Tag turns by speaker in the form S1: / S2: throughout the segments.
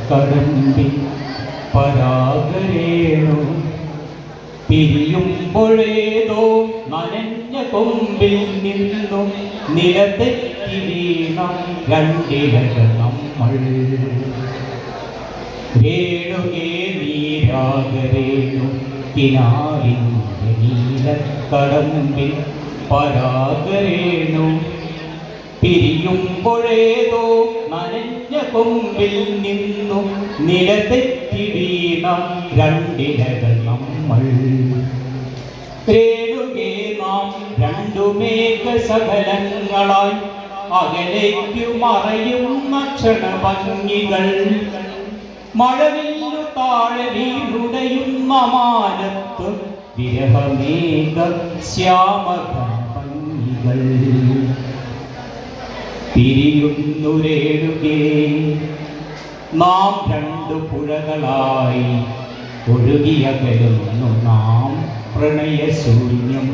S1: കടമ്പി പരാഗരേണു പിരിയുമ്പോഴേതോ നനഞ്ഞ കൊമ്പിൽ നിന്നും നിലതെറ്റി വീണ രണ്ടിലക നമ്മൾ. രേണുകേ നീരാഗരേണു കിനാവിൻ്റെ നീലക്കടമ്പിൽ പരാഗരേണു പിരിയുമ്പോഴേതോ നനഞ്ഞ കൊമ്പിൽ നിന്നും നിലതെറ്റി വീണ രണ്ടിലകൾ നമ്മൾ. രേണുകേ നാം രണ്ടുമേഘശകലങ്ങളായി അകലേക്കു മറയുന്ന ക്ഷണഭംഗികൾ. മഴവില്ലു താഴെ വീണുടയുന്ന മാനത്ത് വിരഹമേഘ ശ്യാമഭംഗികൾ. പിരിയുന്നു രേണുകേ നാം രണ്ടു പുഴകളായി ഒഴുകിയകലുന്നു നാം പ്രണയശൂന്യം.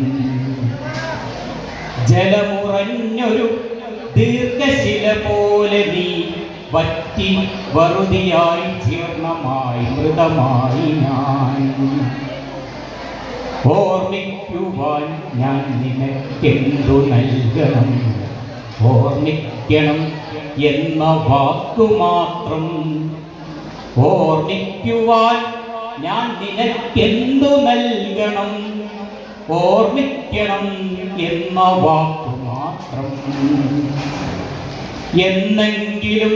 S1: ജലമുറഞ്ഞൊരു ദീർഘശില പോലെ നീ വറ്റി വറുതിയായി ജീർണമായി മൃതമായി ഞാൻ. ഓർമ്മിക്കുവാൻ ഞാൻ നിനക്കെന്തു നൽകണം? ഓർമ്മിക്കണം എന്ന വാക്കുമാത്രം. ഓർമ്മിക്കുവാൻ ഞാൻ നിനക്കെന്തു നൽകണം? ഓർമ്മിക്കണം എന്ന വാക്കുമാത്രം. എന്നെങ്കിലും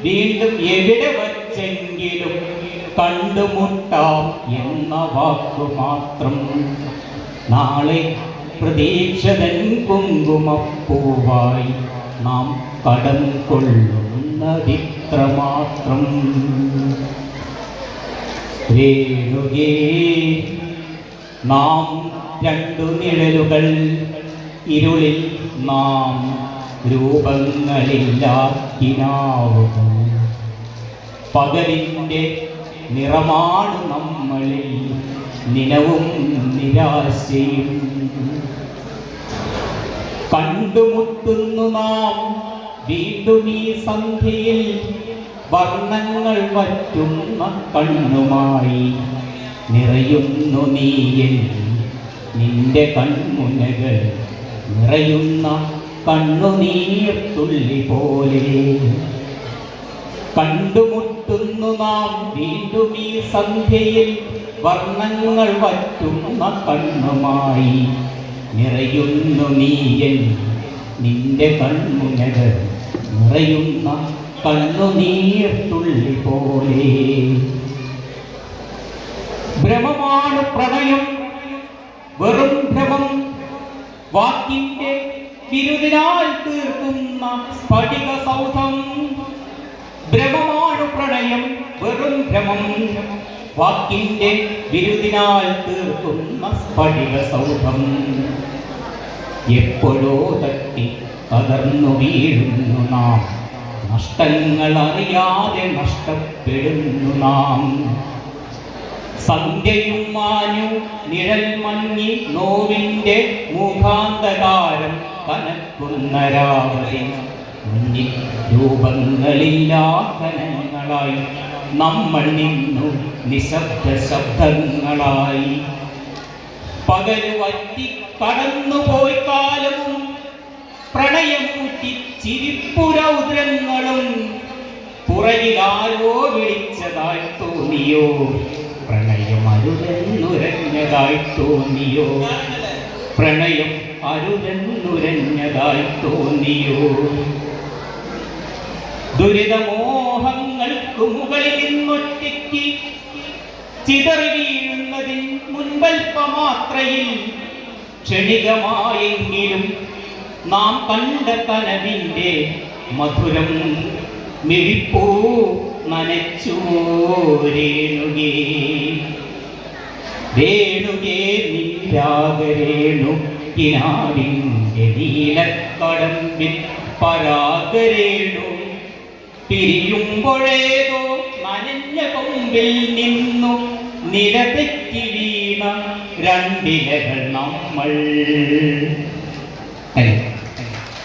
S1: വീണ്ടും എവിടെ വച്ചെങ്കിലും കണ്ടുമുട്ടാം എന്ന വാക്കുമാത്രം. നാളെ പ്രതീക്ഷതൻ കുങ്കുമപ്പൂവായി നാം കടം കൊള്ളുന്നതിത്രമാത്രം. രേണുകേ നാം രണ്ടു നിഴലുകൾ, ഇരുളിൽ നാം രൂപങ്ങളില്ലാക്കിനാവുകൾ. പകലിൻ്റെ നിറമാണ് നമ്മളിൽ നിലവും നിരാശയും. കണ്ടുമുട്ടുന്നു നാം വീണ്ടും ഈ സന്ധ്യയിൽ വർണ്ണങ്ങൾ വറ്റുന്ന കണ്ണുമായി. നിറയുന്നു നീയിൽ നിന്റെ കൺമുനകൾ നിറയുന്ന കണ്ണുനീർത്തുള്ളി പോലെ. കണ്ടുമുട്ടുന്നു നാം വീണ്ടും ഈ സന്ധ്യയിൽ വർണ്ണങ്ങൾ വറ്റുന്ന കണ്ണുമായി. നിറയുന്നു നീയൻ നിന്റെ കൺമുനകൾ നിറയുന്ന കണ്ണുനീർത്തുള്ളി പോലെ. ഭ്രമമാണ് പ്രണയം, വെറും ഭ്രമം. വാക്കിന്റെ വിരുദിനാൽ തീർക്കുന്ന സ്ഫടിക സൗധം. ഭ്രമമാണ് പ്രണയം, വെറും ഭ്രമം. വാക്കിന്റെ വിരുദിനാൽ തീർക്കുന്ന സ്ഫടിക സൗധം. എപ്പോഴോ തട്ടി തകർന്നു വീഴുന്നു നാം. നഷ്ടങ്ങൾ അറിയാതെ നഷ്ടപ്പെടുന്നു നാം. സന്ധ്യയും മാഞ്ഞു നിഴൽ മങ്ങി നോവിൻ്റെ മുഖാന്തകാരം കനക്കുന്ന രാവതി. മുന്നിൽ രൂപങ്ങളില്ലാ കനങ്ങളായി നമ്മൾ നിന്നു നിശബ്ദ ശബ്ദങ്ങളായി. പകല് വറ്റി കടന്നുപോയി കാലവും പ്രണയമൂറ്റി ചിരിപ്പുരൗദ്രങ്ങളും. പുറകിലാരോ വിളിച്ചതായി തോന്നിയോ? പ്രണയം അരുതെന്നുരഞ്ഞതായി തോന്നിയോ? പ്രണയം അരുതെന്നുരഞ്ഞതായി തോന്നിയോ? ദുരിതമോഹങ്ങൾക്ക് മുകളിൽ നിന്നൊറ്റയ്ക്ക് ചിതറി വീഴുന്നതിൻ മുൻപൽപ്പമാത്രയിൽ ക്ഷണികമായെങ്കിലും നാം കണ്ട കനവിൻ്റെ മധുരം മിഴിപ്പൂ നനച്ചു. രേണുകേ രേണുകേ നീരാഗരേണു കിനാവിൻ്റെ നീലക്കടമ്പിൽ പരാഗരേണു പിരിയുമ്പോഴേതോ നനഞ്ഞ കൊമ്പിൽ നിന്നു നിലതെറ്റി വീണ രണ്ടിലകൾ നമ്മൾ.